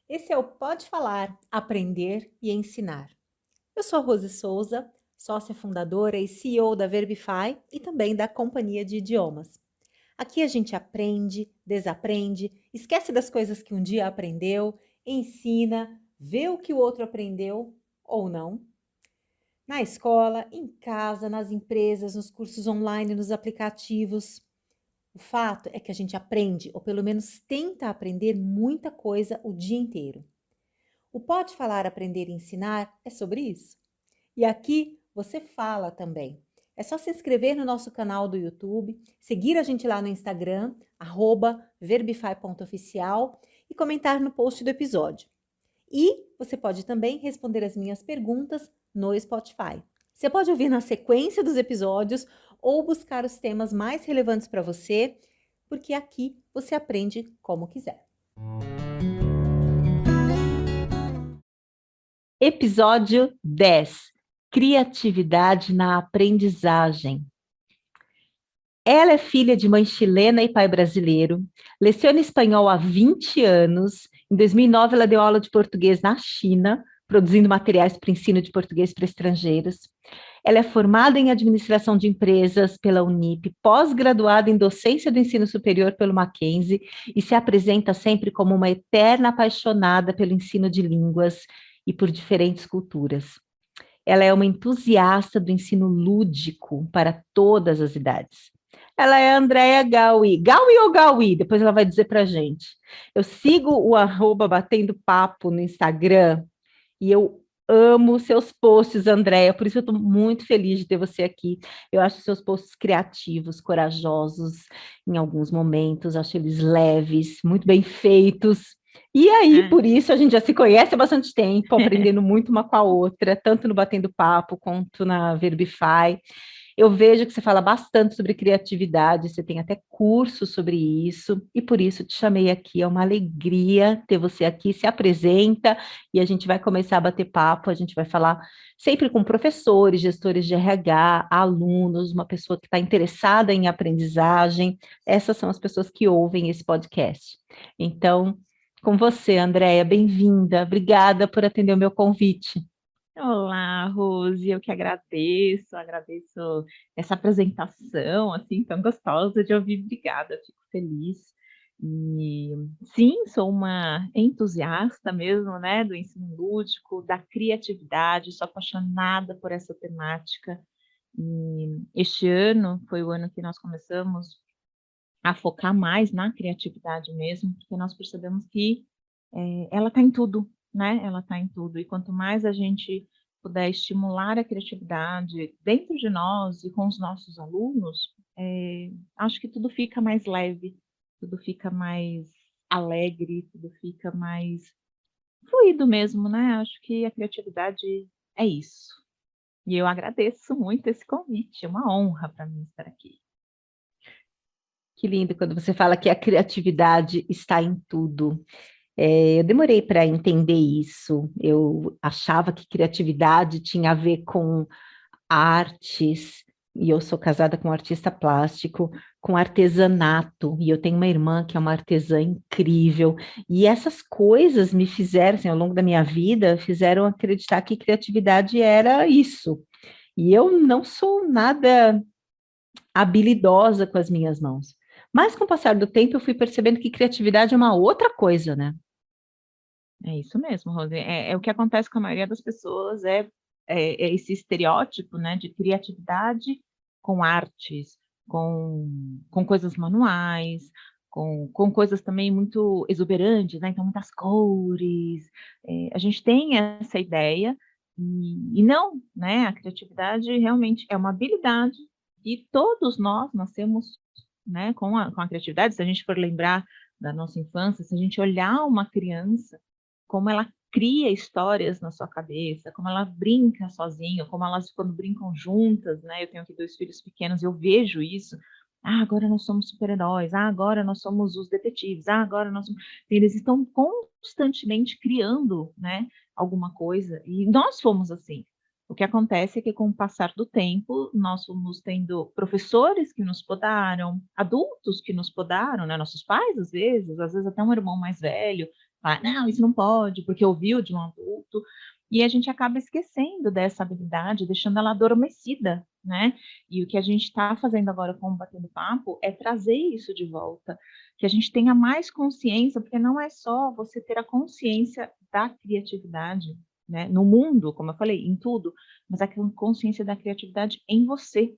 Esse é o Pode Falar, Aprender e Ensinar. Eu sou a Rose Souza, sócia fundadora e CEO da Verbify e também da Companhia de Idiomas. Aqui a gente aprende, desaprende, esquece das coisas que um dia aprendeu, ensina, vê o que o outro aprendeu ou não. Na escola, em casa, nas empresas, nos cursos online, nos aplicativos. O fato é que a gente aprende, ou pelo menos tenta aprender muita coisa o dia inteiro. O Pode Falar, Aprender e Ensinar é sobre isso. E aqui você fala também. É só se inscrever no nosso canal do YouTube, seguir a gente lá no Instagram, @verbify.oficial e comentar no post do episódio. E você pode também responder as minhas perguntas no Spotify. Você pode ouvir na sequência dos episódios ou buscar os temas mais relevantes para você, porque aqui você aprende como quiser. Episódio 10: Criatividade na aprendizagem. Ela é filha de mãe chilena e pai brasileiro, leciona espanhol há 20 anos. Em 2009, ela deu aula de português na China, produzindo materiais para ensino de português para estrangeiros. Ela é formada em administração de empresas pela Unip, pós-graduada em docência do ensino superior pelo Mackenzie e se apresenta sempre como uma eterna apaixonada pelo ensino de línguas e por diferentes culturas. Ela é uma entusiasta do ensino lúdico para todas as idades. Ela é a Andrea Gaui. Gaui ou Gaui? Depois ela vai dizer para a gente. Eu sigo o @batendo papo no Instagram e eu amo seus posts, Andréia, por isso eu estou muito feliz de ter você aqui. Eu acho seus posts criativos, corajosos em alguns momentos, acho eles leves, muito bem feitos. E aí, Ah. por isso, a gente já se conhece há bastante tempo, aprendendo muito uma com a outra, tanto no Batendo Papo quanto na Verbify. Eu vejo que você fala bastante sobre criatividade, você tem até curso sobre isso, e por isso te chamei aqui. É uma alegria ter você aqui. Se apresenta e a gente vai começar a bater papo. A gente vai falar sempre com professores, gestores de RH, alunos, uma pessoa que está interessada em aprendizagem. Essas são as pessoas que ouvem esse podcast. Então, com você, Andréia, bem-vinda. Obrigada por atender o meu convite. Olá, Rose, eu que agradeço essa apresentação, assim, tão gostosa de ouvir. Obrigada, fico feliz. E sim, sou uma entusiasta mesmo, né, do ensino lúdico, da criatividade, sou apaixonada por essa temática. E este ano foi o ano que nós começamos a focar mais na criatividade mesmo, porque nós percebemos que ela está em tudo, né? Ela está em tudo. E quanto mais a gente puder estimular a criatividade dentro de nós e com os nossos alunos, acho que tudo fica mais leve, tudo fica mais alegre, tudo fica mais fluido mesmo, né? Acho que a criatividade é isso. E eu agradeço muito esse convite, é uma honra para mim estar aqui. Que lindo quando você fala que a criatividade está em tudo. Eu demorei para entender isso. Eu achava que criatividade tinha a ver com artes, e eu sou casada com um artista plástico, com artesanato, e eu tenho uma irmã que é uma artesã incrível. E essas coisas me fizeram, assim, ao longo da minha vida, fizeram acreditar que criatividade era isso. E eu não sou nada habilidosa com as minhas mãos. Mas com o passar do tempo, eu fui percebendo que criatividade é uma outra coisa, né? É isso mesmo, Rose. É o que acontece com a maioria das pessoas, é esse estereótipo, né, de criatividade com artes, com coisas manuais, com coisas também muito exuberantes, né, então muitas cores. A gente tem essa ideia, e não, né, a criatividade realmente é uma habilidade e todos nós nascemos, né, com a criatividade. Se a gente for lembrar da nossa infância, se a gente olhar uma criança, como ela cria histórias na sua cabeça, como ela brinca sozinha, como elas quando brincam juntas, né, eu tenho aqui 2 filhos pequenos, eu vejo isso. "Ah, agora nós somos super-heróis. Ah, agora nós somos os detetives. Ah, agora nós somos", eles estão constantemente criando, né, alguma coisa, e nós fomos assim. O que acontece é que com o passar do tempo, nós fomos tendo professores que nos podaram, adultos que nos podaram, né, nossos pais às vezes até um irmão mais velho, fala, não, isso não pode, porque ouviu de um adulto, e a gente acaba esquecendo dessa habilidade, deixando ela adormecida, né? E o que a gente está fazendo agora com o Batendo Papo é trazer isso de volta, que a gente tenha mais consciência, porque não é só você ter a consciência da criatividade, né? No mundo, como eu falei, em tudo, mas a consciência da criatividade em você,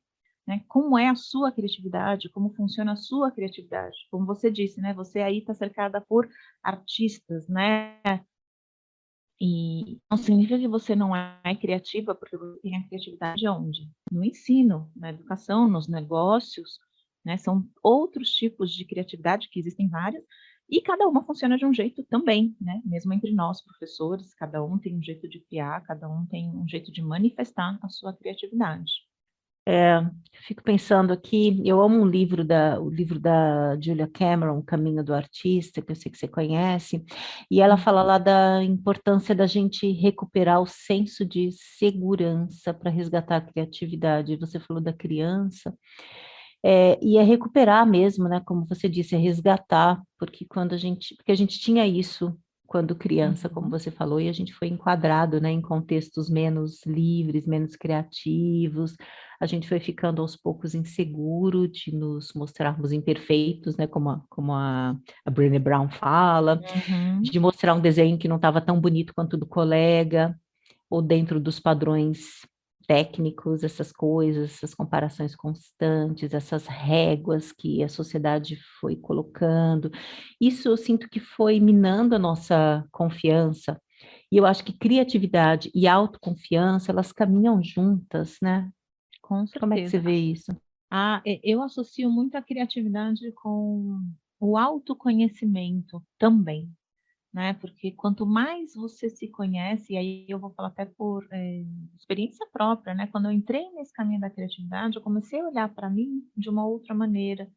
né? Como é a sua criatividade, como funciona a sua criatividade. Como você disse, né? Você aí está cercada por artistas, né? E não significa que você não é criativa, porque você tem a criatividade onde? No ensino, na educação, nos negócios, né? São outros tipos de criatividade, que existem várias, e cada uma funciona de um jeito também, né? Mesmo entre nós, professores, cada um tem um jeito de criar, cada um tem um jeito de manifestar a sua criatividade. Fico pensando aqui, eu amo o livro da Julia Cameron, Caminho do Artista, que eu sei que você conhece, e ela fala lá da importância da gente recuperar o senso de segurança para resgatar a criatividade. Você falou da criança, e é recuperar mesmo, né? Como você disse, é resgatar, porque a gente tinha isso quando criança, como Uhum. você falou, e a gente foi enquadrado, né, em contextos menos livres, menos criativos. A gente foi ficando aos poucos inseguro de nos mostrarmos imperfeitos, né, a Brené Brown fala, Uhum. de mostrar um desenho que não estava tão bonito quanto o do colega, ou dentro dos padrões técnicos, essas coisas, essas comparações constantes, essas réguas que a sociedade foi colocando. Isso eu sinto que foi minando a nossa confiança. E eu acho que criatividade e autoconfiança, elas caminham juntas, né? Com Como é que você certeza. vê isso? Eu associo muito a criatividade com o autoconhecimento também, né? Porque quanto mais você se conhece, e aí eu vou falar até por experiência própria, né? Quando eu entrei nesse caminho da criatividade, eu comecei a olhar para mim de uma outra maneira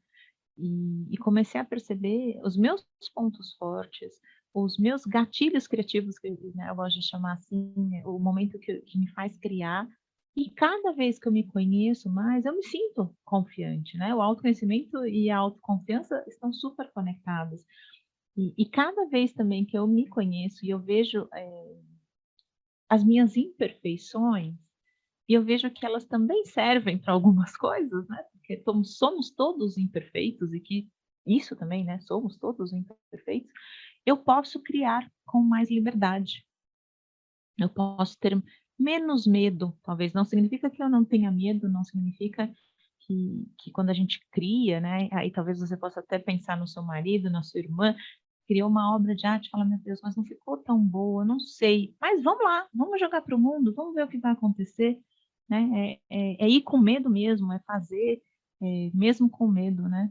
e comecei a perceber os meus pontos fortes, os meus gatilhos criativos, que né, eu gosto de chamar assim, né, o momento que me faz criar. E cada vez que eu me conheço mais, eu me sinto confiante, né? O autoconhecimento e a autoconfiança estão super conectados. E cada vez também que eu me conheço e eu vejo as minhas imperfeições, e eu vejo que elas também servem para algumas coisas, né? Porque somos todos imperfeitos e que isso também, né? Somos todos imperfeitos. Eu posso criar com mais liberdade. Eu posso ter menos medo. Talvez não significa que eu não tenha medo, não significa que quando a gente cria, né? Aí talvez você possa até pensar no seu marido, na sua irmã, criou uma obra de arte, fala, meu Deus, mas não ficou tão boa, não sei. Mas vamos lá, vamos jogar para o mundo, vamos ver o que vai acontecer, né? É ir com medo mesmo, é fazer mesmo com medo, né?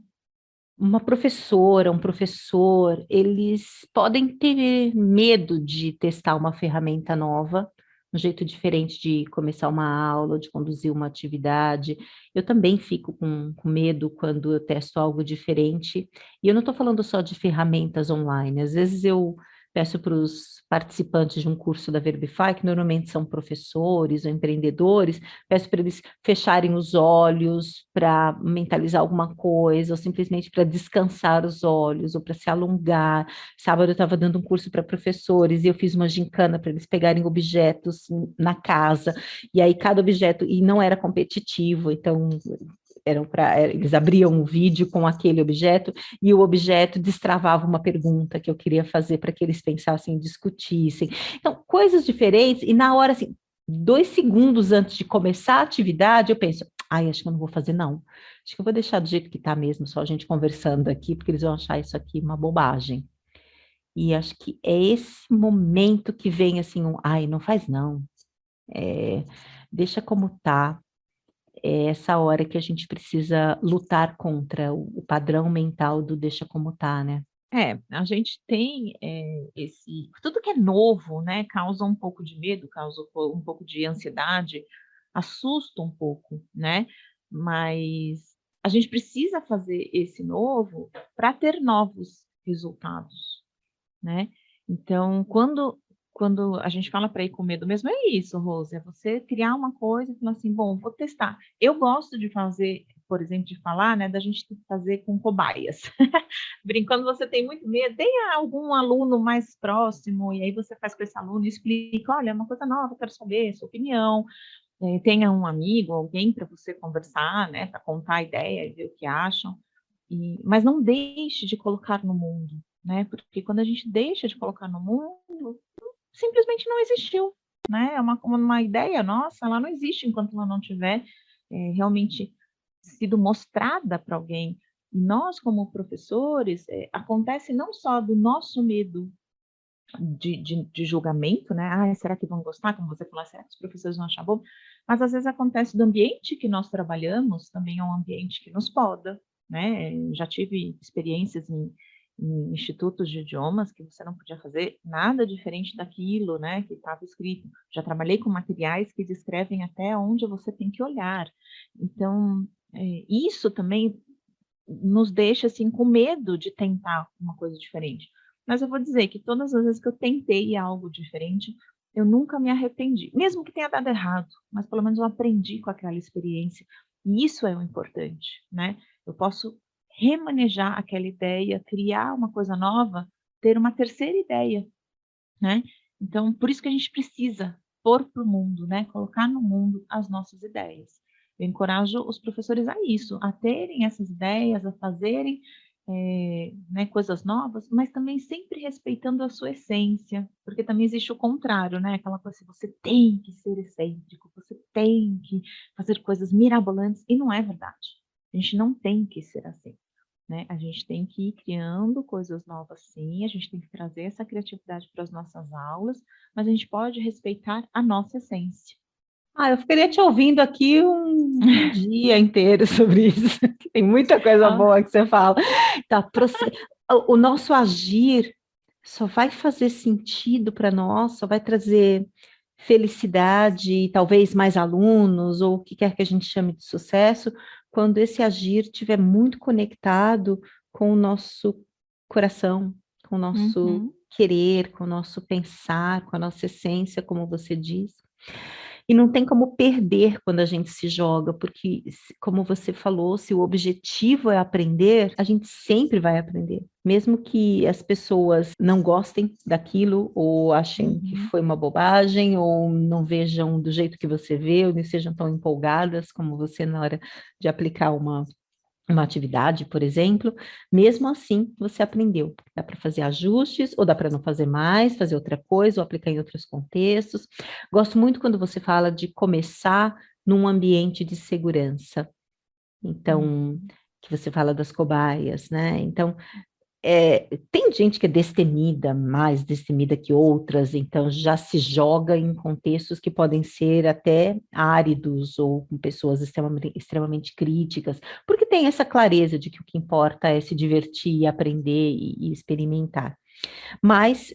Uma professora, um professor, eles podem ter medo de testar uma ferramenta nova, um jeito diferente de começar uma aula, de conduzir uma atividade. Eu também fico com medo quando eu testo algo diferente. E eu não estou falando só de ferramentas online. Às vezes eu peço para os participantes de um curso da Verbify, que normalmente são professores ou empreendedores, peço para eles fecharem os olhos para mentalizar alguma coisa, ou simplesmente para descansar os olhos, ou para se alongar. Sábado eu estava dando um curso para professores e eu fiz uma gincana para eles pegarem objetos na casa, e aí cada objeto, e não era competitivo, então eles abriam um vídeo com aquele objeto e o objeto destravava uma pergunta que eu queria fazer para que eles pensassem e discutissem. Então, coisas diferentes, e na hora, assim, 2 segundos antes de começar a atividade, eu penso, ai, acho que eu não vou fazer, não. Acho que eu vou deixar do jeito que está mesmo, só a gente conversando aqui, porque eles vão achar isso aqui uma bobagem. E acho que é esse momento que vem assim, ai, não faz não. É, deixa como tá. É essa hora que a gente precisa lutar contra o padrão mental do deixa como tá, né? A gente tem tudo que é novo, né, causa um pouco de medo, causa um pouco de ansiedade, assusta um pouco, né, mas a gente precisa fazer esse novo para ter novos resultados, né. Então, quando a gente fala para ir com medo mesmo, é isso, Rose, é você criar uma coisa e falar assim: "Bom, vou testar". Eu gosto de fazer por exemplo, de falar, né, da gente ter que fazer com cobaias. Brincando, você tem muito medo, tenha algum aluno mais próximo, e aí você faz com esse aluno e explica, olha, é uma coisa nova, eu quero saber a sua opinião, tenha um amigo, alguém para você conversar, né, para contar a ideia e ver o que acham, mas não deixe de colocar no mundo, né, porque quando a gente deixa de colocar no mundo, simplesmente não existiu, né, é uma ideia nossa, ela não existe enquanto ela não tiver, realmente sido mostrada para alguém. E nós, como professores, acontece não só do nosso medo de julgamento, né, "Ai, será que vão gostar?", como você falou, "Será que os professores vão achar bom?", mas às vezes acontece do ambiente que nós trabalhamos, também é um ambiente que nos poda, né, já tive experiências em institutos de idiomas que você não podia fazer nada diferente daquilo, né, que estava escrito. Já trabalhei com materiais que descrevem até onde você tem que olhar. Então, isso também nos deixa, assim, com medo de tentar uma coisa diferente. Mas eu vou dizer que todas as vezes que eu tentei algo diferente, eu nunca me arrependi, mesmo que tenha dado errado, mas pelo menos eu aprendi com aquela experiência, e isso é o importante, né. Eu posso remanejar aquela ideia, criar uma coisa nova, ter uma terceira ideia, né. Então, por isso que a gente precisa pôr para o mundo, né, colocar no mundo as nossas ideias. Eu encorajo os professores a isso, a terem essas ideias, a fazerem, né, coisas novas, mas também sempre respeitando a sua essência, porque também existe o contrário, né, aquela coisa assim, você tem que ser excêntrico, você tem que fazer coisas mirabolantes, e não é verdade. A gente não tem que ser assim, né, a gente tem que ir criando coisas novas sim, a gente tem que trazer essa criatividade para as nossas aulas, mas a gente pode respeitar a nossa essência. Ah, eu ficaria te ouvindo aqui um dia inteiro sobre isso, que tem muita coisa Ah, boa que você fala. Tá, o nosso agir só vai fazer sentido para nós, só vai trazer felicidade, talvez mais alunos, ou o que quer que a gente chame de sucesso, quando esse agir estiver muito conectado com o nosso coração, com o nosso uhum. querer, com o nosso pensar, com a nossa essência, como você diz. E não tem como perder quando a gente se joga, porque, como você falou, se o objetivo é aprender, a gente sempre vai aprender. Mesmo que as pessoas não gostem daquilo, ou achem que Uhum. foi uma bobagem, ou não vejam do jeito que você vê, ou não sejam tão empolgadas como você na hora de aplicar uma atividade, por exemplo, mesmo assim você aprendeu. Dá para fazer ajustes, ou dá para não fazer mais, fazer outra coisa, ou aplicar em outros contextos. Gosto muito quando você fala de começar num ambiente de segurança. Então, Uhum. que você fala das cobaias, né? Então, tem gente que é destemida, mais destemida que outras, então já se joga em contextos que podem ser até áridos ou com pessoas extremamente críticas, porque tem essa clareza de que o que importa é se divertir, aprender e experimentar. Mas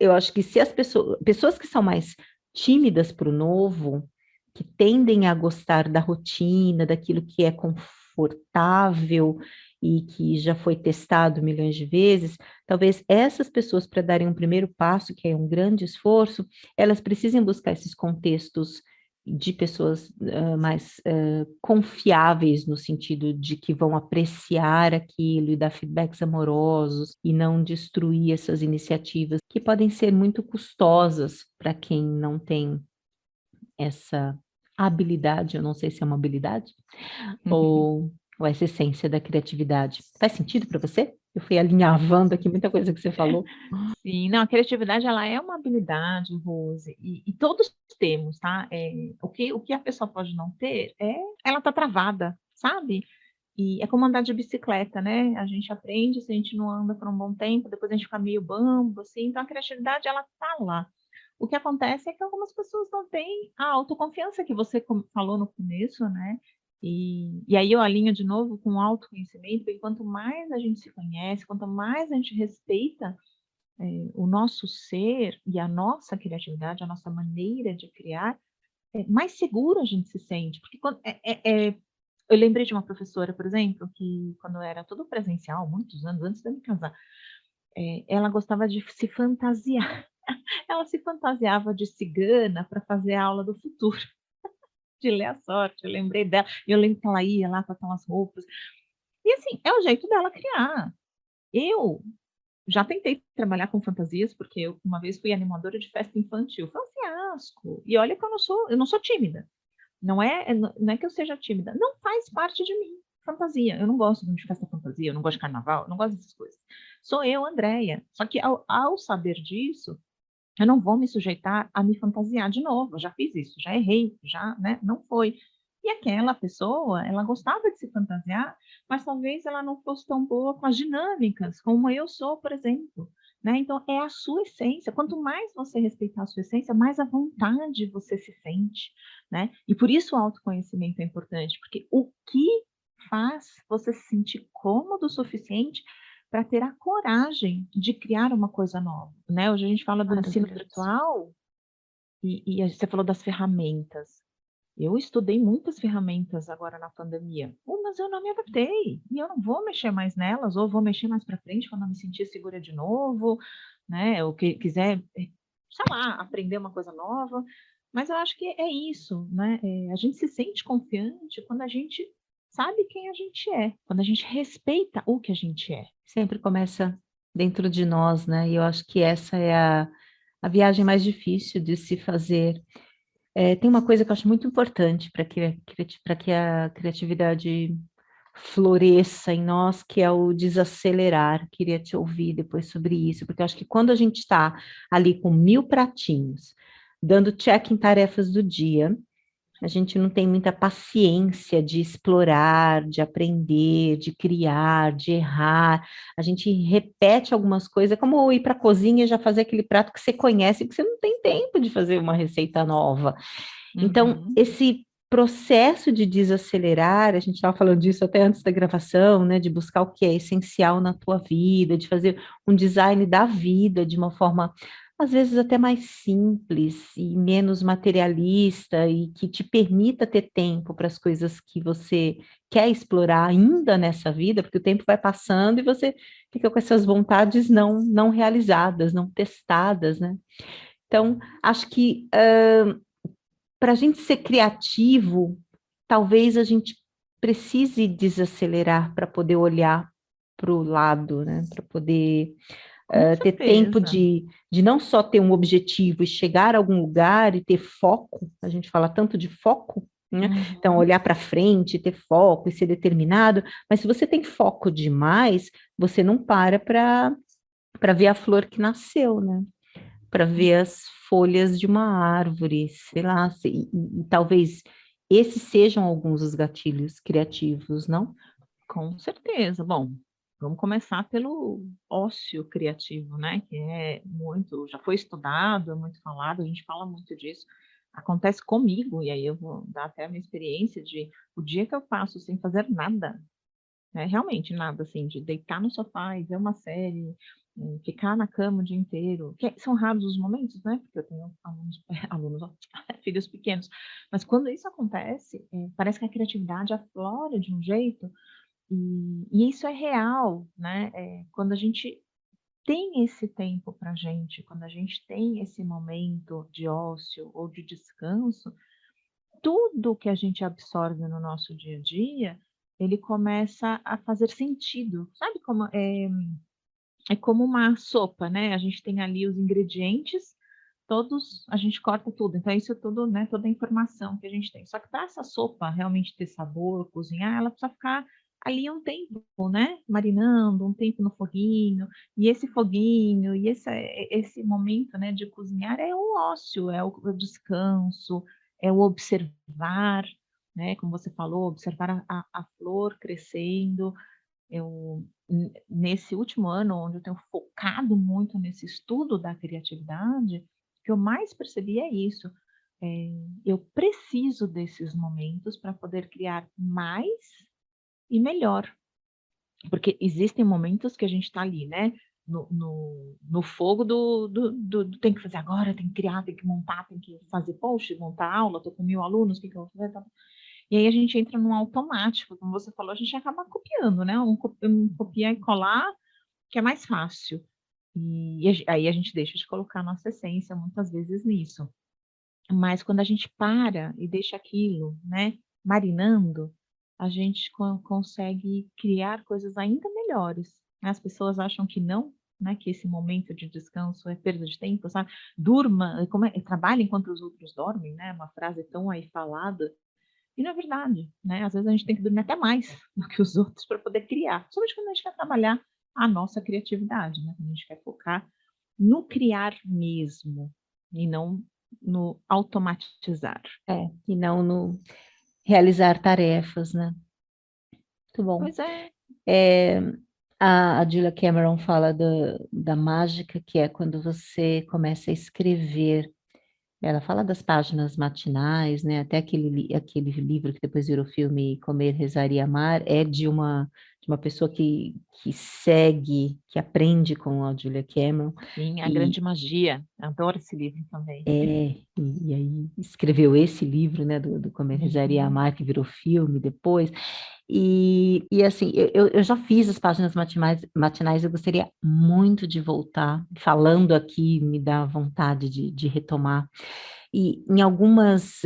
eu acho que se as pessoas que são mais tímidas para o novo, que tendem a gostar da rotina, daquilo que é confortável e que já foi testado milhões de vezes, talvez essas pessoas, para darem um primeiro passo, que é um grande esforço, elas precisem buscar esses contextos de pessoas mais confiáveis no sentido de que vão apreciar aquilo e dar feedbacks amorosos e não destruir essas iniciativas que podem ser muito custosas para quem não tem essa habilidade, eu não sei se é uma habilidade, ou essa essência da criatividade. Faz sentido para você? Eu fui alinhavando aqui muita coisa que você falou. Sim, não, a criatividade ela é uma habilidade, Rose, e todos temos, tá? O que a pessoa pode não ter ela tá travada, sabe? E é como andar de bicicleta, né? A gente aprende, se a gente não anda por um bom tempo, depois a gente fica meio bambo, assim, então a criatividade ela tá lá. O que acontece é que algumas pessoas não têm a autoconfiança que você falou no começo, né? E aí eu alinho de novo com o autoconhecimento, porque quanto mais a gente se conhece, quanto mais a gente respeita o nosso ser e a nossa criatividade, a nossa maneira de criar, mais seguro a gente se sente. Porque eu lembrei de uma professora, por exemplo, que quando era tudo presencial, muitos anos antes de eu me casar, ela gostava de se fantasiar. Ela se fantasiava de cigana para fazer a aula do futuro. de ler a sorte, eu lembrei dela, eu lembro que ela ia lá com aquelas roupas. E assim, é o jeito dela criar. Eu já tentei trabalhar com fantasias, porque eu uma vez fui animadora de festa infantil, foi um fiasco. E olha que eu não sou tímida. Não é que eu seja tímida, não faz parte de mim, fantasia. Eu não gosto de festa fantasia, eu não gosto de carnaval, eu não gosto dessas coisas. Sou eu, Andréia. Só que ao saber disso, eu não vou me sujeitar a me fantasiar de novo. Eu já fiz isso, já errei, já, né? Não foi. E aquela pessoa, ela gostava de se fantasiar, mas talvez ela não fosse tão boa com as dinâmicas, como eu sou, por exemplo. Né? Então, é a sua essência. Quanto mais você respeitar a sua essência, mais à vontade você se sente. Né? E por isso o autoconhecimento é importante, porque o que faz você se sentir cômodo o suficiente para ter a coragem de criar uma coisa nova, né? Hoje a gente fala do ensino Maravilhoso. virtual você falou das ferramentas. Eu estudei muitas ferramentas agora na pandemia, mas eu não me adaptei e eu não vou mexer mais nelas, ou vou mexer mais para frente quando eu me sentir segura de novo, né? Ou que quiser, sei lá, aprender uma coisa nova. Mas eu acho que é isso, né? A gente se sente confiante quando a gente sabe quem a gente é, quando a gente respeita o que a gente é. Sempre começa dentro de nós, né? E eu acho que essa é a viagem mais difícil de se fazer. Tem uma coisa que eu acho muito importante para que a criatividade floresça em nós, que é o desacelerar. Queria te ouvir depois sobre isso, porque eu acho que quando a gente está ali com 1000 pratinhos, dando check em tarefas do dia, a gente não tem muita paciência de explorar, de aprender, de criar, de errar. A gente repete algumas coisas, é como ir para a cozinha e já fazer aquele prato que você conhece, que você não tem tempo de fazer uma receita nova. Então, Uhum. esse processo de desacelerar, a gente estava falando disso até antes da gravação, né? De buscar o que é essencial na tua vida, de fazer um design da vida de uma forma, às vezes, até mais simples e menos materialista, e que te permita ter tempo para as coisas que você quer explorar ainda nessa vida, porque o tempo vai passando e você fica com essas vontades não realizadas, não testadas, né? Então, acho que para a gente ser criativo, talvez a gente precise desacelerar para poder olhar para o lado, né? Para poder Com ter tempo certeza. de não só ter um objetivo e chegar a algum lugar e ter foco, a gente fala tanto de foco, né? Então, Uhum. olhar para frente, ter foco e ser determinado, mas se você tem foco demais, você não para ver a flor que nasceu, né? Para ver as folhas de uma árvore, sei lá, e talvez esses sejam alguns dos gatilhos criativos, não? Com certeza. Bom, vamos começar pelo ócio criativo, né, que é muito já foi estudado, é muito falado, a gente fala muito disso. Acontece comigo, e aí eu vou dar até a minha experiência de o dia que eu passo sem fazer nada, né, realmente nada, assim, de deitar no sofá e ver uma série, ficar na cama o dia inteiro, que são raros os momentos, né, porque eu tenho alunos alunos, ó, filhos pequenos, mas quando isso acontece, parece que a criatividade aflora de um jeito e isso é real, né? Quando a gente tem esse tempo para gente, quando a gente tem esse momento de ócio ou de descanso, tudo que a gente absorve no nosso dia a dia, ele começa a fazer sentido. Sabe como é como uma sopa, né? A gente tem ali os ingredientes, todos, a gente corta tudo. Então, isso é tudo, né? Toda a informação que a gente tem. Só que para essa sopa realmente ter sabor, cozinhar, ela precisa ficar ali um tempo, né? Marinando, um tempo no foguinho. E esse foguinho, e esse momento, né, de cozinhar é o ócio, é o descanso, é o observar, né? Como você falou, observar a flor crescendo. Eu, nesse último ano, onde eu tenho focado muito nesse estudo da criatividade, o que eu mais percebi é isso. Eu preciso desses momentos para poder criar mais e melhor. Porque existem momentos que a gente está ali, né? No fogo do tem que fazer agora, tem que criar, tem que montar, tem que fazer post, montar aula, estou com 1000 alunos, o que, que eu vou fazer? E aí a gente entra num automático, como você falou, a gente acaba copiando, né? Um copiar e colar, que é mais fácil. E aí a gente deixa de colocar a nossa essência muitas vezes nisso. Mas quando a gente para e deixa aquilo, né, marinando, a gente consegue criar coisas ainda melhores. As pessoas acham que não, né, que esse momento de descanso é perda de tempo, sabe? Durma, trabalhe enquanto os outros dormem, né? Uma frase tão aí falada. E não é verdade, né? Às vezes a gente tem que dormir até mais do que os outros para poder criar, principalmente quando a gente quer trabalhar a nossa criatividade, né? Quando a gente quer focar no criar mesmo e não no automatizar. E não no realizar tarefas, né? Muito bom. Pois é. É, a Julia Cameron fala da mágica, que é quando você começa a escrever. Ela fala das páginas matinais, né? Até aquele livro que depois virou filme, Comer, Rezar e Amar, é de uma pessoa que segue, que aprende com a Julia Cameron. Sim, A E Grande Magia. Adoro esse livro também. e aí escreveu esse livro, né, do Comer, Rezar e Uhum. Amar, que virou filme depois. E assim, eu já fiz as páginas matinais, eu gostaria muito de voltar. Falando aqui, me dá vontade de retomar. E em algumas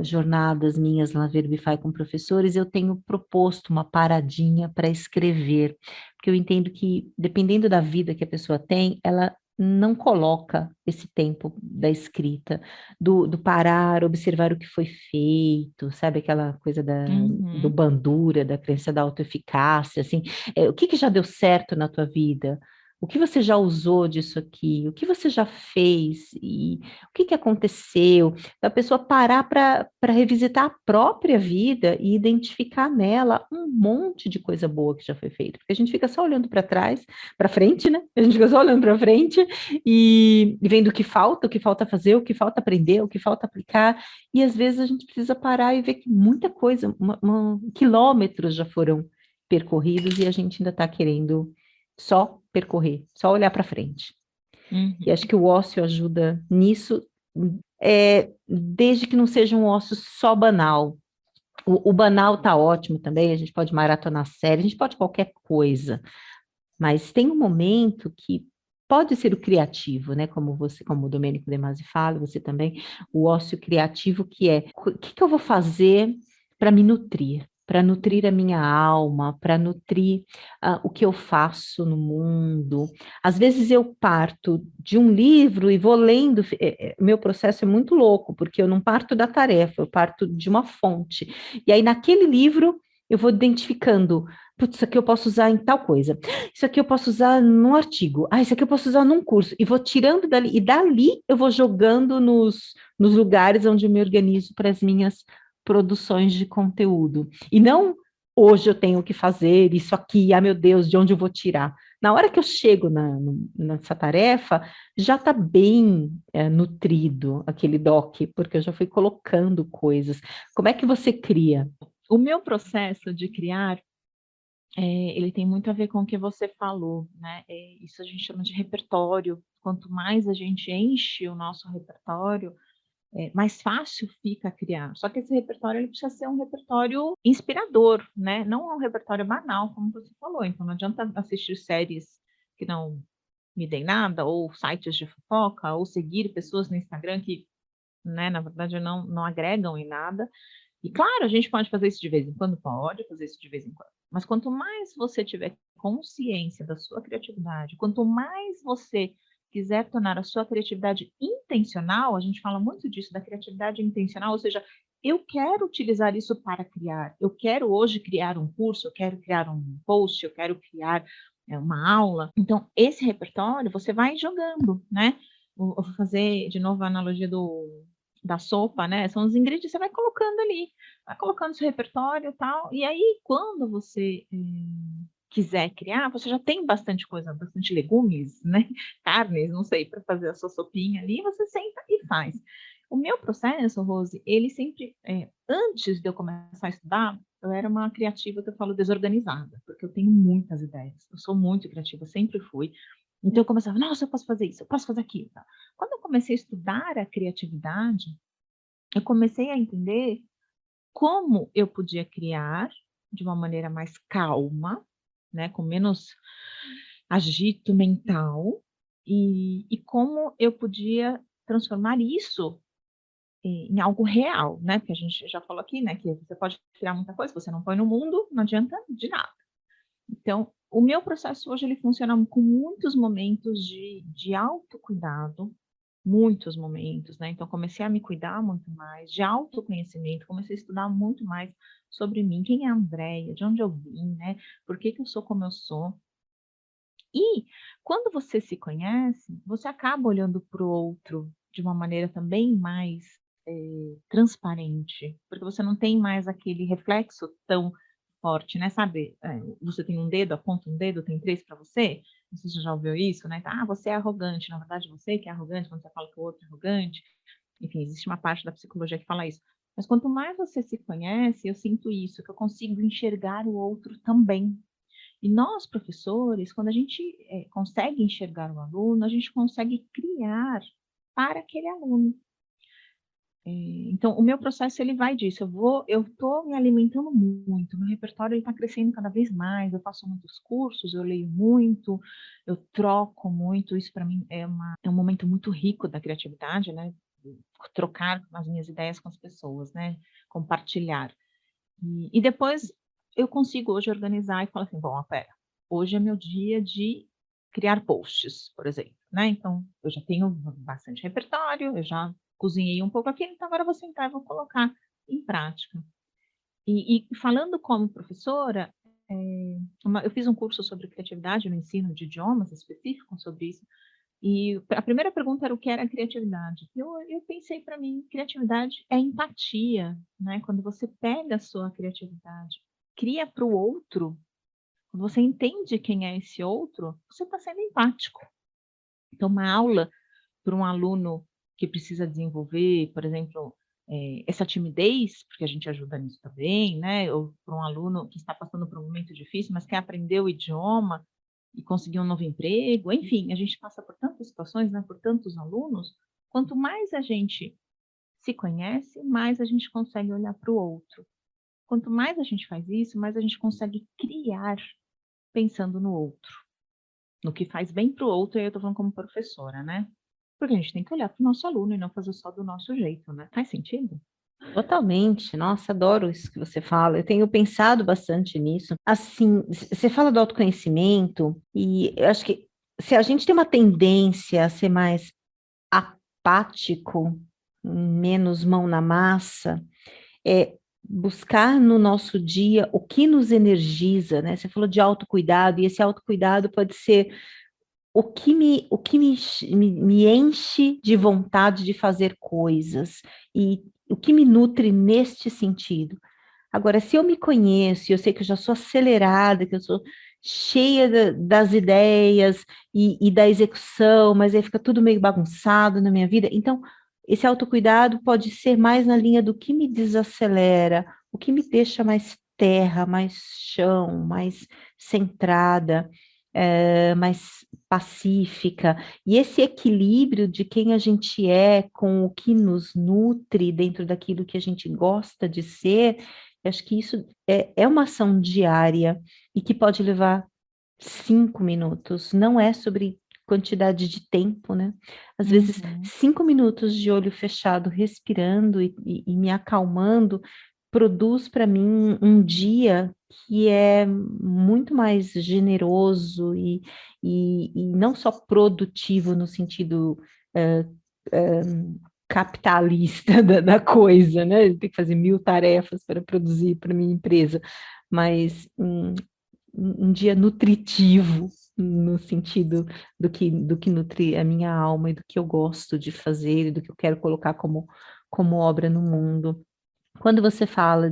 jornadas minhas na Verbify com professores, eu tenho proposto uma paradinha para escrever, porque eu entendo que, dependendo da vida que a pessoa tem, ela não coloca esse tempo da escrita, do parar, observar o que foi feito, sabe, aquela coisa do Uhum. Bandura, da crença da autoeficácia, assim, o que já deu certo na tua vida? O que você já usou disso aqui? O que você já fez? E o que aconteceu? A pessoa parar para revisitar a própria vida e identificar nela um monte de coisa boa que já foi feita. Porque a gente fica só olhando para trás, para frente, né? A gente fica só olhando para frente e vendo o que falta fazer, o que falta aprender, o que falta aplicar. E às vezes a gente precisa parar e ver que muita coisa, quilômetros já foram percorridos e a gente ainda está querendo só percorrer, só olhar para frente. E acho Uhum. que o ócio ajuda nisso, desde que não seja um ócio só banal. O banal tá ótimo também, a gente pode maratonar série, a gente pode qualquer coisa, mas tem um momento que pode ser o criativo, né? Como você, como o Domênico De Masi fala, você também, o ócio criativo, que é o que eu vou fazer para me nutrir? Para nutrir a minha alma, para nutrir o que eu faço no mundo. Às vezes eu parto de um livro e vou lendo. Meu processo é muito louco, porque eu não parto da tarefa, eu parto de uma fonte. E aí, naquele livro, eu vou identificando. Putz, isso aqui eu posso usar em tal coisa. Isso aqui eu posso usar num artigo. Isso aqui eu posso usar num curso. E vou tirando dali. E dali eu vou jogando nos lugares onde eu me organizo para as minhas produções de conteúdo. E não hoje eu tenho que fazer isso aqui, meu Deus, de onde eu vou tirar? Na hora que eu chego nessa tarefa, já está bem nutrido aquele doc, porque eu já fui colocando coisas. Como é que você cria? O meu processo de criar, ele tem muito a ver com o que você falou, né? Isso a gente chama de repertório. Quanto mais a gente enche o nosso repertório, mais fácil fica criar. Só que esse repertório ele precisa ser um repertório inspirador, né? Não um repertório banal, como você falou. Então não adianta assistir séries que não me deem nada, ou sites de fofoca, ou seguir pessoas no Instagram que, né, na verdade não agregam em nada. E claro, a gente pode fazer isso de vez em quando, pode fazer isso de vez em quando. Mas quanto mais você tiver consciência da sua criatividade, quanto mais você quiser tornar a sua criatividade intencional, a gente fala muito disso, da criatividade intencional, ou seja, eu quero utilizar isso para criar. Eu quero hoje criar um curso, eu quero criar um post, eu quero criar uma aula. Então, esse repertório você vai jogando, né? Eu vou fazer de novo a analogia da sopa, né? São os ingredientes, você vai colocando ali, vai colocando seu repertório e tal. E aí, quando você quiser criar, você já tem bastante coisa, bastante legumes, né? Carnes, não sei, para fazer a sua sopinha ali, você senta e faz. O meu processo, Rose, ele sempre, antes de eu começar a estudar, eu era uma criativa que eu falo desorganizada, porque eu tenho muitas ideias. Eu sou muito criativa, sempre fui. Então eu começava, nossa, eu posso fazer isso, eu posso fazer aquilo. Tá? Quando eu comecei a estudar a criatividade, eu comecei a entender como eu podia criar de uma maneira mais calma, né, com menos agito mental, e como eu podia transformar isso em algo real, né? Porque a gente já falou aqui, né, que você pode criar muita coisa, você não põe no mundo, não adianta de nada. Então, o meu processo hoje ele funciona com muitos momentos de autocuidado, muitos momentos, né? Então, comecei a me cuidar muito mais, de autoconhecimento, comecei a estudar muito mais sobre mim, quem é a Andréia, de onde eu vim, né? Por que que eu sou como eu sou? E quando você se conhece, você acaba olhando para o outro de uma maneira também mais transparente, porque você não tem mais aquele reflexo tão forte, né? Sabe, você tem um dedo, aponta um dedo, tem três para você. Não sei se você já ouviu isso, né? Ah, você é arrogante. Na verdade, você que é arrogante quando você fala que o outro é arrogante. Enfim, existe uma parte da psicologia que fala isso. Mas quanto mais você se conhece, eu sinto isso, que eu consigo enxergar o outro também. E nós, professores, quando a gente consegue enxergar o aluno, a gente consegue criar para aquele aluno. Então, o meu processo ele vai disso. Eu estou me alimentando muito, meu repertório está crescendo cada vez mais. Eu faço muitos cursos, eu leio muito, eu troco muito. Isso para mim é um momento muito rico da criatividade, né? Trocar as minhas ideias com as pessoas, né? Compartilhar. E depois eu consigo hoje organizar e falar assim, bom, pera, hoje é meu dia de criar posts, por exemplo, né? Então, eu já tenho bastante repertório, eu já cozinhei um pouco aqui, então agora eu vou sentar e vou colocar em prática. E falando como professora, eu fiz um curso sobre criatividade no ensino de idiomas específico sobre isso, e a primeira pergunta era o que era criatividade. Eu pensei para mim, criatividade é empatia, né? Quando você pega a sua criatividade, cria para o outro, quando você entende quem é esse outro, você está sendo empático. Então, uma aula para um aluno que precisa desenvolver, por exemplo, essa timidez, porque a gente ajuda nisso também, né? Ou para um aluno que está passando por um momento difícil, mas quer aprender o idioma e conseguir um novo emprego, enfim, a gente passa por tantas situações, né? Por tantos alunos. Quanto mais a gente se conhece, mais a gente consegue olhar para o outro. Quanto mais a gente faz isso, mais a gente consegue criar pensando no outro, no que faz bem para o outro, e aí eu estou falando como professora, né? Porque a gente tem que olhar para o nosso aluno e não fazer só do nosso jeito, né? Faz sentido? Totalmente, nossa, adoro isso que você fala. Eu tenho pensado bastante nisso. Assim, você fala do autoconhecimento, e eu acho que se a gente tem uma tendência a ser mais apático, menos mão na massa, é buscar no nosso dia o que nos energiza, né? Você falou de autocuidado, e esse autocuidado pode ser o que me enche de vontade de fazer coisas e o que me nutre neste sentido. Agora, se eu me conheço, eu sei que eu já sou acelerada, que eu sou cheia das ideias e da execução, mas aí fica tudo meio bagunçado na minha vida. Então, esse autocuidado pode ser mais na linha do que me desacelera, o que me deixa mais terra, mais chão, mais centrada, mais pacífica. E esse equilíbrio de quem a gente é com o que nos nutre dentro daquilo que a gente gosta de ser, eu acho que isso é uma ação diária e que pode levar 5 minutos. Não é sobre quantidade de tempo, né? Às vezes, Uhum. 5 minutos de olho fechado, respirando e me acalmando, produz para mim um dia que é muito mais generoso e não só produtivo no sentido eh, eh, capitalista da coisa, né? Tem que fazer 1.000 tarefas para produzir para minha empresa, mas um dia nutritivo no sentido do que nutre a minha alma e do que eu gosto de fazer e do que eu quero colocar como obra no mundo. Quando você fala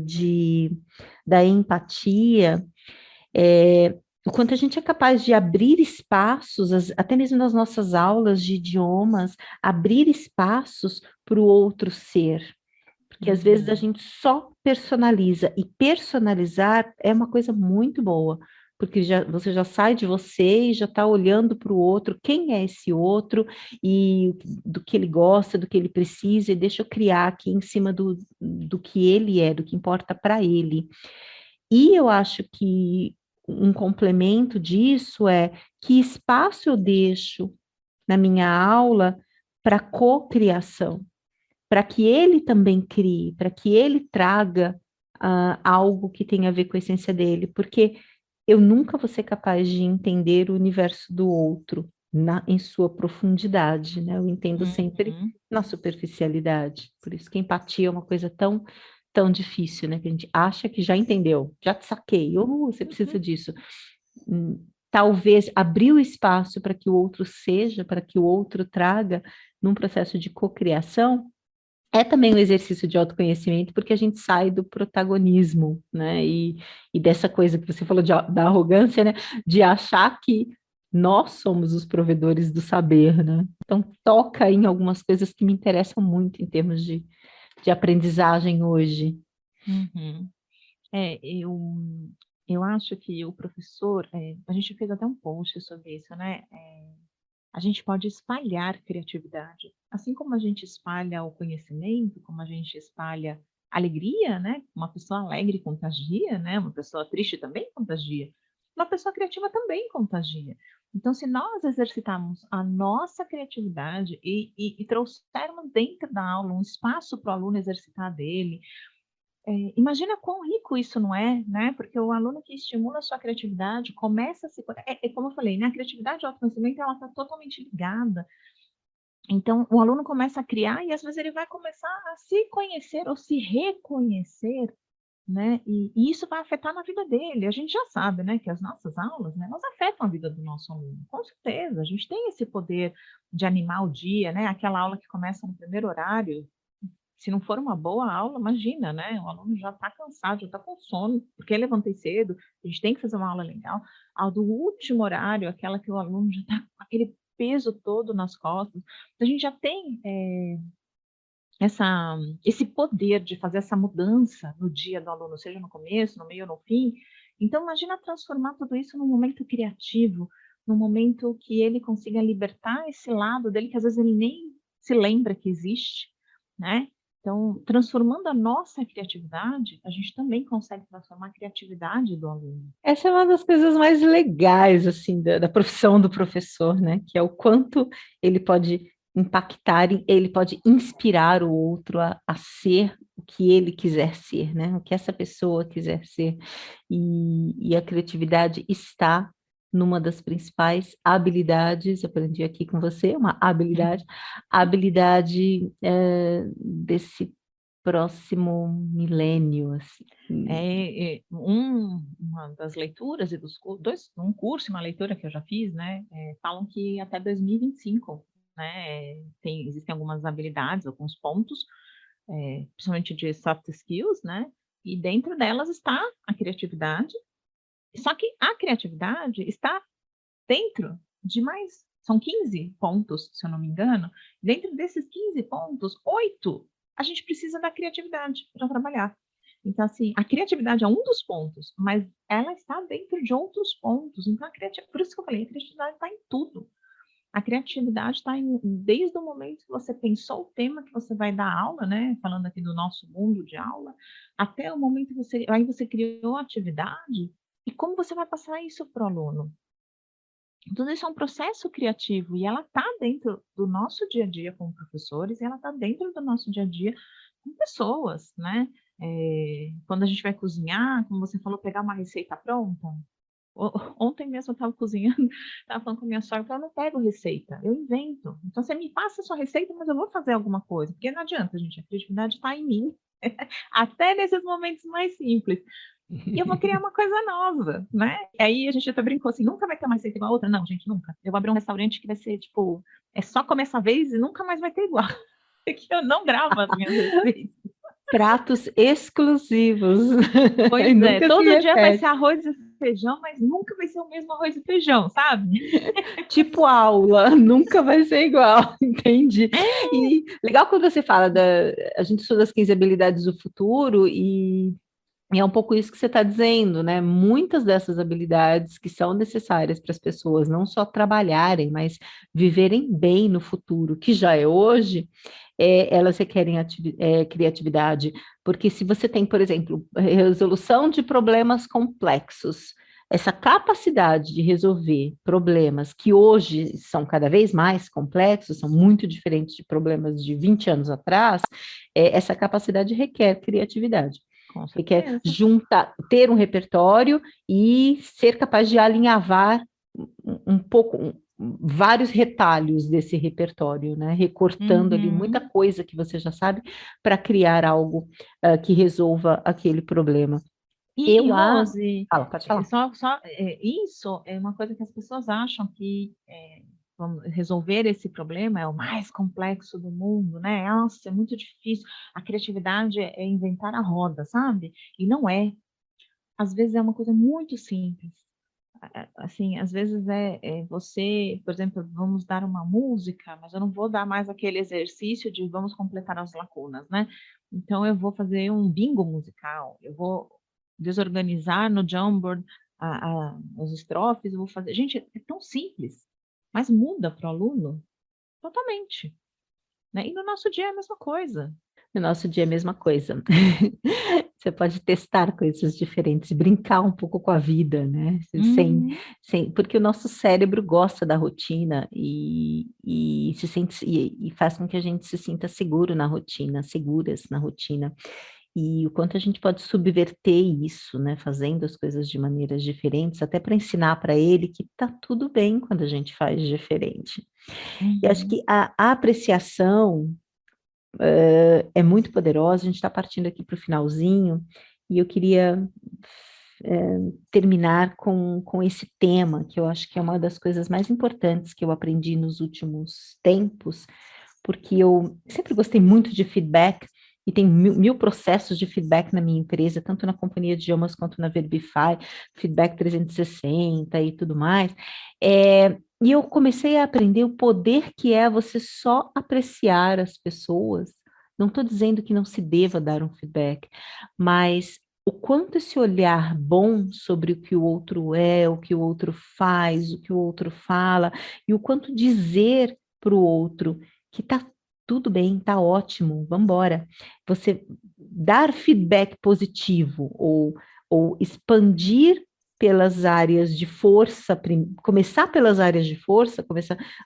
da empatia, o quanto a gente é capaz de abrir espaços, até mesmo nas nossas aulas de idiomas, abrir espaços para o outro ser. Porque às vezes a Uhum. gente só personaliza, e personalizar é uma coisa muito boa, porque você já sai de você e já está olhando para o outro, quem é esse outro, e do que ele gosta, do que ele precisa, e deixa eu criar aqui em cima do que ele é, do que importa para ele. E eu acho que um complemento disso é que espaço eu deixo na minha aula para cocriação. para que ele também crie, para que ele traga algo que tenha a ver com a essência dele, porque eu nunca vou ser capaz de entender o universo do outro em sua profundidade, né? Eu entendo sempre Uhum. na superficialidade. Por isso que empatia é uma coisa tão difícil, né? Que a gente acha que já entendeu, já te saquei, você precisa disso. Talvez abrir o espaço para que o outro seja, para que o outro traga, num processo de cocriação, é também um exercício de autoconhecimento, porque a gente sai do protagonismo, né? E dessa coisa que você falou da arrogância, né? De achar que nós somos os provedores do saber, né? Então, toca em algumas coisas que me interessam muito em termos de aprendizagem hoje. Uhum. Eu acho que o professor, a gente fez até um post sobre isso, né? A gente pode espalhar criatividade. Assim como a gente espalha o conhecimento, como a gente espalha alegria, né? Uma pessoa alegre contagia, né? Uma pessoa triste também contagia. Uma pessoa criativa também contagia. Então, se nós exercitarmos a nossa criatividade e trouxermos dentro da aula um espaço para o aluno exercitar dele, imagina quão rico isso não é, né? Porque o aluno que estimula a sua criatividade começa a se... como eu falei, né? A criatividade e o autoconhecimento, ela está totalmente ligada. Então, o aluno começa a criar e às vezes ele vai começar a se conhecer ou se reconhecer, né? E isso vai afetar na vida dele. A gente já sabe, né, que as nossas aulas, né, elas afetam a vida do nosso aluno. Com certeza, a gente tem esse poder de animar o dia, né? Aquela aula que começa no primeiro horário, se não for uma boa aula, imagina, né? O aluno já está cansado, já está com sono, porque eu levantei cedo, a gente tem que fazer uma aula legal. A do último horário, aquela que o aluno já está com aquele peso todo nas costas. Então, a gente já tem esse poder de fazer essa mudança no dia do aluno, seja no começo, no meio ou no fim. Então, imagina transformar tudo isso num momento criativo, num momento que ele consiga libertar esse lado dele, que às vezes ele nem se lembra que existe, né? Então, transformando a nossa criatividade, a gente também consegue transformar a criatividade do aluno. Essa é uma das coisas mais legais, assim, da profissão do professor, né? Que é o quanto ele pode impactar, ele pode inspirar o outro a ser o que ele quiser ser, né? O que essa pessoa quiser ser. E a criatividade está numa das principais habilidades, aprendi aqui com você, uma habilidade, a habilidade desse próximo milênio, assim. Uma das leituras e um curso e uma leitura que eu já fiz, né, falam que até 2025, né, existem algumas habilidades, alguns pontos, principalmente de soft skills, né, e dentro delas está a criatividade, só que a criatividade está dentro de mais, são 15 pontos, se eu não me engano, dentro desses 15 pontos, 8 a gente precisa da criatividade para trabalhar. Então, assim, a criatividade é um dos pontos, mas ela está dentro de outros pontos. Então, por isso que eu falei, a criatividade está em tudo. A criatividade está desde o momento que você pensou o tema que você vai dar aula, né? Falando aqui do nosso mundo de aula, até o momento que você criou a atividade e como você vai passar isso para o aluno. Tudo isso é um processo criativo e ela está dentro do nosso dia a dia como professores e ela está dentro do nosso dia a dia com pessoas, né? Quando a gente vai cozinhar, como você falou, pegar uma receita pronta. Ontem mesmo eu estava cozinhando, estava falando com a minha sogra, eu não pego receita, eu invento. Então você me passa a sua receita, mas eu vou fazer alguma coisa, porque não adianta, gente, a criatividade está em mim, até nesses momentos mais simples. E eu vou criar uma coisa nova, né? E aí a gente até brincou assim, nunca vai ter uma receita igual a outra. Não, gente, nunca. Eu vou abrir um restaurante que vai ser, tipo, é só comer essa vez e nunca mais vai ter igual. Porque eu não gravo as minhas receitas. Pratos exclusivos. Pois é, todo dia vai ser repete. arroz e feijão, mas nunca vai ser o mesmo arroz e feijão, sabe? Tipo aula, nunca vai ser igual, entendi. E legal quando você fala a gente estuda as 15 habilidades do futuro e é um pouco isso que você está dizendo, né? Muitas dessas habilidades que são necessárias para as pessoas não só trabalharem, mas viverem bem no futuro, que já é hoje, elas requerem criatividade. Porque se você tem, por exemplo, resolução de problemas complexos, essa capacidade de resolver problemas que hoje são cada vez mais complexos, são muito diferentes de problemas de 20 anos atrás, essa capacidade requer criatividade. Com Requer certeza. juntar, ter um repertório e ser capaz de alinhavar um pouco, vários retalhos desse repertório, né? Recortando ali muita Uhum. coisa que você já sabe para criar algo que resolva aquele problema. E Eu Rose, pode falar. isso é uma coisa que as pessoas acham que vamos resolver esse problema é o mais complexo do mundo, né? Nossa, é muito difícil. A criatividade é inventar a roda, sabe? E não é. Às vezes é uma coisa muito simples. Assim, às vezes você, por exemplo, vamos dar uma música, mas eu não vou dar mais aquele exercício de vamos completar as lacunas, né? Então eu vou fazer um bingo musical, eu vou desorganizar no Jamboard os estrofes, eu vou fazer. Gente, é tão simples, mas muda para o aluno totalmente, né? E no nosso dia é a mesma coisa. No nosso dia é a mesma coisa. Você pode testar coisas diferentes, brincar um pouco com a vida, né? Uhum. Porque o nosso cérebro gosta da rotina e se sente e faz com que a gente se sinta seguro na rotina, seguras na rotina. E o quanto a gente pode subverter isso, né? Fazendo as coisas de maneiras diferentes, até para ensinar para ele que tá tudo bem quando a gente faz diferente. E acho que Uhum. a apreciação é muito poderosa. A gente está partindo aqui para o finalzinho, e eu queria terminar com esse tema, que eu acho que é uma das coisas mais importantes que eu aprendi nos últimos tempos, porque eu sempre gostei muito de feedback, e tem mil processos de feedback na minha empresa, tanto na companhia de idiomas quanto na Verbify, feedback 360 e tudo mais. E eu comecei a aprender o poder que é você só apreciar as pessoas. Não estou dizendo que não se deva dar um feedback, mas o quanto esse olhar bom sobre o que o outro é, o que o outro faz, o que o outro fala, e o quanto dizer para o outro que está tudo bem, está ótimo, vamos embora. Você dar feedback positivo ou expandir pelas áreas de força, começar pelas áreas de força,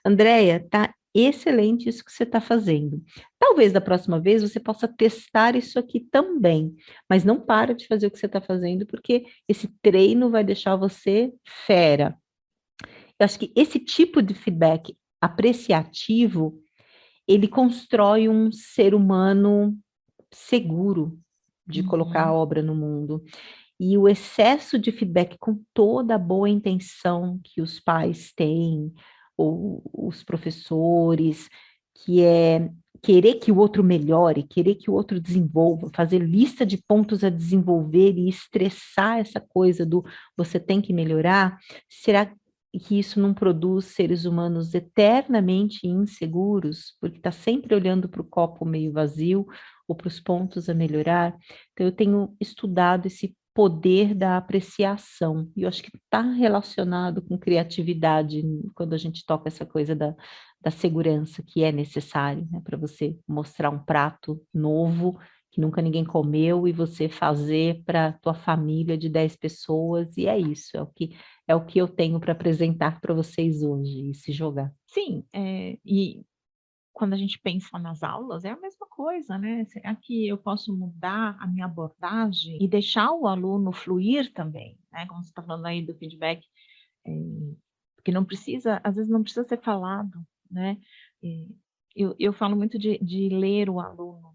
Andréia, tá excelente isso que você está fazendo. Talvez da próxima vez você possa testar isso aqui também, mas não para de fazer o que você está fazendo, porque esse treino vai deixar você fera. Eu acho que esse tipo de feedback apreciativo, ele constrói um ser humano seguro de colocar a Uhum. obra no mundo. E o excesso de feedback com toda a boa intenção que os pais têm, ou os professores, que é querer que o outro melhore, querer que o outro desenvolva, fazer lista de pontos a desenvolver e estressar essa coisa do você tem que melhorar, será que isso não produz seres humanos eternamente inseguros, porque está sempre olhando para o copo meio vazio ou para os pontos a melhorar? Então, eu tenho estudado esse poder da apreciação, e eu acho que está relacionado com criatividade, quando a gente toca essa coisa da segurança que é necessário, né, para você mostrar um prato novo que nunca ninguém comeu e você fazer para tua família de 10 pessoas, e é isso, é o que eu tenho para apresentar para vocês hoje, e se jogar. Sim, e quando a gente pensa nas aulas, é a mesma coisa, né? Será que eu posso mudar a minha abordagem e deixar o aluno fluir também, né? Como você está falando aí do feedback, porque não precisa, às vezes não precisa ser falado, né? Eh, eu falo muito de ler o aluno.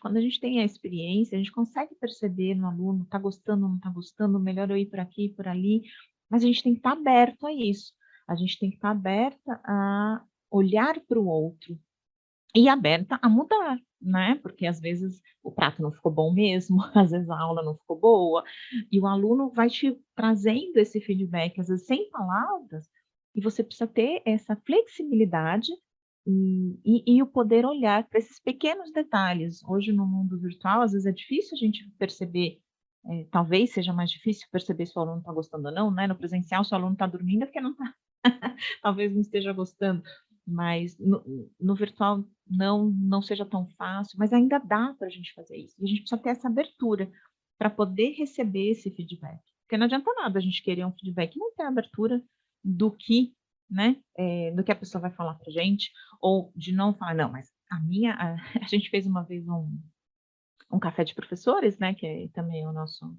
Quando a gente tem a experiência, a gente consegue perceber no aluno, está gostando, não está gostando, melhor eu ir por aqui, por ali, mas a gente tem que estar aberto a isso. A gente tem que estar aberta a olhar para o outro, e aberta a mudar, né, porque às vezes o prato não ficou bom mesmo, às vezes a aula não ficou boa, e o aluno vai te trazendo esse feedback, às vezes sem palavras, e você precisa ter essa flexibilidade e o poder olhar para esses pequenos detalhes. Hoje no mundo virtual, às vezes é difícil a gente perceber, talvez seja mais difícil perceber se o aluno está gostando ou não, né, no presencial se o aluno está dormindo é porque não está talvez não esteja gostando, mas no virtual não seja tão fácil, mas ainda dá para a gente fazer isso. E a gente precisa ter essa abertura para poder receber esse feedback. Porque não adianta nada a gente querer um feedback e não ter abertura do que, né, do que a pessoa vai falar pra gente, ou de não falar, não, mas a gente fez uma vez um café de professores, né, que é também o nosso,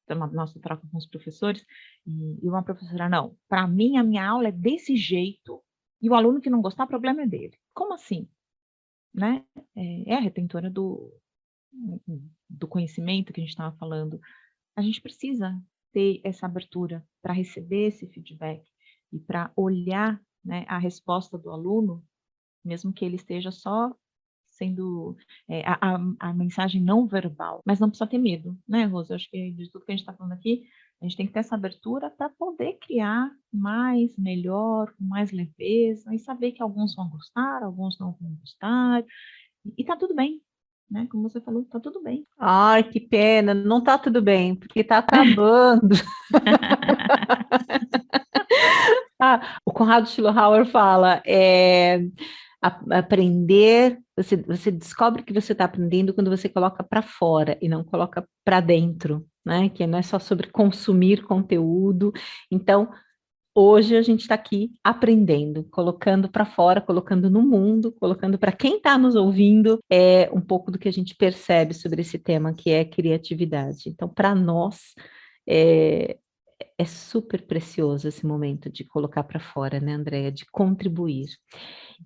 uma nossa troca com os professores, e uma professora, não, para mim a minha aula é desse jeito, e o aluno que não gostar, o problema é dele. Como assim? Né? É a retentora do conhecimento que a gente estava falando. A gente precisa ter essa abertura para receber esse feedback e para olhar, né, a resposta do aluno, mesmo que ele esteja só sendo a mensagem não verbal, mas não precisa ter medo, né, Rosa? Eu acho que de tudo que a gente está falando aqui, a gente tem que ter essa abertura para poder criar mais, melhor, com mais leveza, e saber que alguns vão gostar, alguns não vão gostar, e tá tudo bem, né? Como você falou, tá tudo bem. Ai, que pena, não tá tudo bem, porque tá acabando. O Conrado Schillhauer fala, aprender, você descobre que você está aprendendo quando você coloca para fora e não coloca para dentro, né? Que não é só sobre consumir conteúdo. Então, hoje a gente está aqui aprendendo, colocando para fora, colocando no mundo, colocando para quem está nos ouvindo um pouco do que a gente percebe sobre esse tema que é criatividade. Então, para nós, é, é super precioso esse momento de colocar para fora, né, Andréia, de contribuir.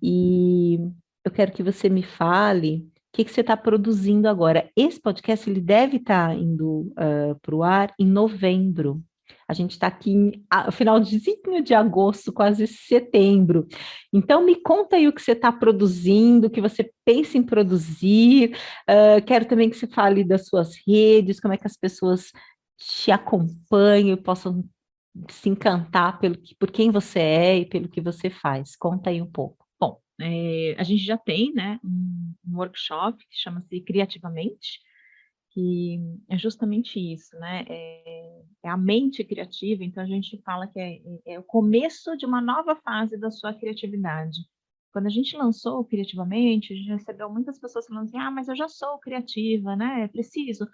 E eu quero que você me fale o que você está produzindo agora. Esse podcast ele deve estar indo para o ar em novembro. A gente está aqui no finalzinho de agosto, quase setembro. Então, me conta aí o que você está produzindo, o que você pensa em produzir. Quero também que você fale das suas redes, como é que as pessoas te acompanham e possam se encantar por quem você é e pelo que você faz. Conta aí um pouco. Bom, a gente já tem, né, um workshop que chama-se Criativamente, que é justamente isso, né? É a mente criativa, então a gente fala que é o começo de uma nova fase da sua criatividade. Quando a gente lançou o Criativamente, a gente recebeu muitas pessoas falando assim: ah, mas eu já sou criativa, né? Preciso.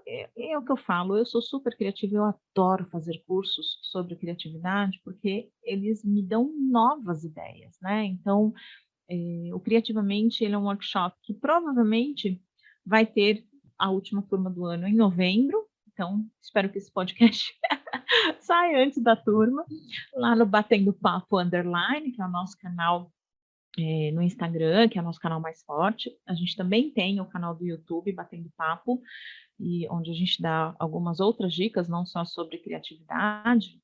É o que eu falo, eu sou super criativa, eu adoro fazer cursos sobre criatividade, porque eles me dão novas ideias, né? Então, o Criativamente, ele é um workshop que provavelmente vai ter a última turma do ano em novembro, então espero que esse podcast saia antes da turma, lá no Batendo Papo Underline, que é o nosso canal no Instagram, que é o nosso canal mais forte. A gente também tem o canal do YouTube, Batendo Papo, e onde a gente dá algumas outras dicas, não só sobre criatividade,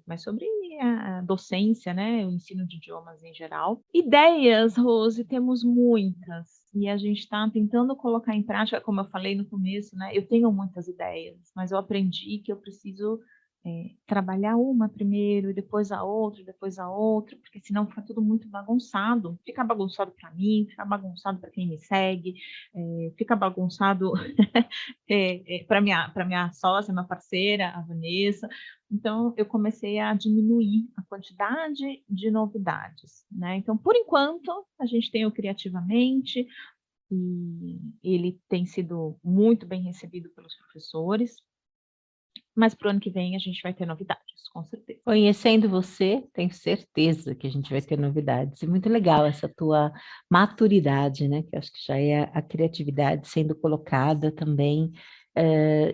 mas sobre a docência, né, o ensino de idiomas em geral. Ideias, Rose, temos muitas, e a gente está tentando colocar em prática, como eu falei no começo, né, eu tenho muitas ideias, mas eu aprendi que eu preciso trabalhar uma primeiro, e depois a outra, porque senão fica tudo muito bagunçado. Fica bagunçado para mim, fica bagunçado para quem me segue, fica bagunçado para minha sócia, minha parceira, a Vanessa. Então, eu comecei a diminuir a quantidade de novidades, né? Então, por enquanto, a gente tem o Criativamente, e ele tem sido muito bem recebido pelos professores, mas para o ano que vem a gente vai ter novidades, com certeza. Conhecendo você, tenho certeza que a gente vai ter novidades. E muito legal essa tua maturidade, né? Que eu acho que já é a criatividade sendo colocada também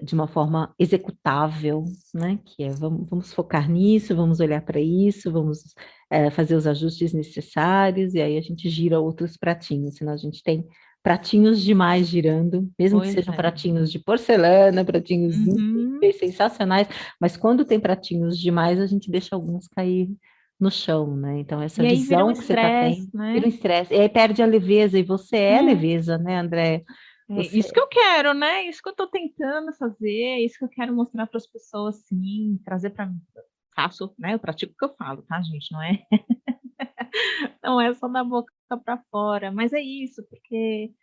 de uma forma executável, né? Que é vamos focar nisso, vamos olhar para isso, vamos fazer os ajustes necessários, e aí a gente gira outros pratinhos, senão a gente tem pratinhos demais girando, mesmo que Pois sejam é. pratinhos de porcelana, pratinhos Uhum. incríveis, sensacionais, mas quando tem pratinhos demais, a gente deixa alguns cair no chão, né? Então, essa E aí vira um visão que você está estresse, tendo, vira né? um estresse, e aí perde a leveza, e você é É. leveza, né, André? É isso que Você eu quero, né? Isso que eu estou tentando fazer, é isso que eu quero mostrar para as pessoas, sim, trazer para mim. Faço, né? Eu pratico o que eu falo, tá, gente? Não é, não é só da boca para fora, mas é isso, porque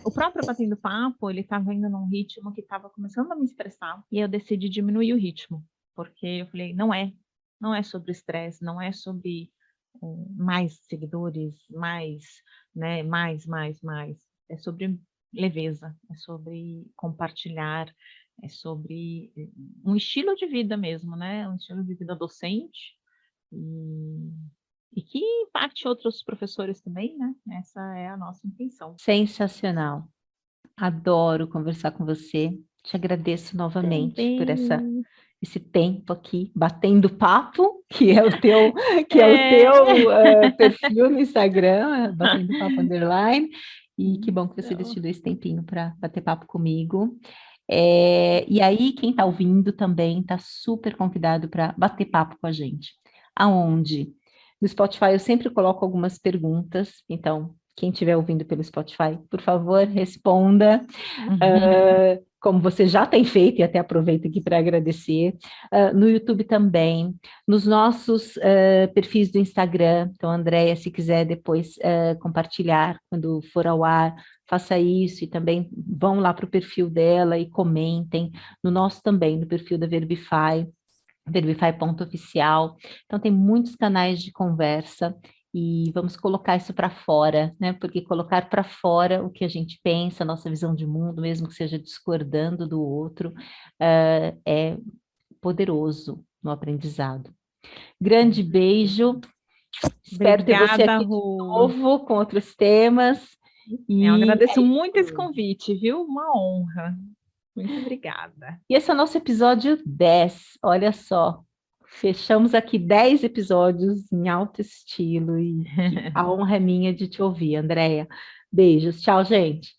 o próprio Batendo Papo, ele estava indo num ritmo que estava começando a me estressar, e eu decidi diminuir o ritmo, porque eu falei, não é sobre estresse, não é sobre mais seguidores, mais, né, mais, é sobre leveza, é sobre compartilhar, é sobre um estilo de vida mesmo, né? Um estilo de vida docente e, e que impacte outros professores também, né? Essa é a nossa intenção. Sensacional. Adoro conversar com você. Te agradeço novamente por Também. esse tempo aqui, batendo papo, que é o teu, É. perfil no Instagram, batendo papo underline. E que bom que você Então, decidiu esse tempinho para bater papo comigo. E aí, quem está ouvindo também está super convidado para bater papo com a gente. Aonde? No Spotify eu sempre coloco algumas perguntas, então, quem estiver ouvindo pelo Spotify, por favor, responda como você já tem feito, e até aproveito aqui para agradecer, no YouTube também, nos nossos perfis do Instagram. Então, Andréia, se quiser depois compartilhar quando for ao ar, faça isso e também vão lá para o perfil dela e comentem, no nosso também, no perfil da Verbify, Verbify.oficial. Então, tem muitos canais de conversa e vamos colocar isso para fora, né? Porque colocar para fora o que a gente pensa, a nossa visão de mundo, mesmo que seja discordando do outro, é poderoso no aprendizado. com Grande certeza. beijo, espero ter você Obrigada, aqui de Rô. novo com outros temas. Eu E agradeço é muito esse isso. convite, viu? Uma honra. Muito obrigada. E esse é o nosso episódio 10. Olha só. Fechamos aqui 10 episódios em alto estilo e a honra é minha de te ouvir, Andréia. Beijos. Tchau, gente.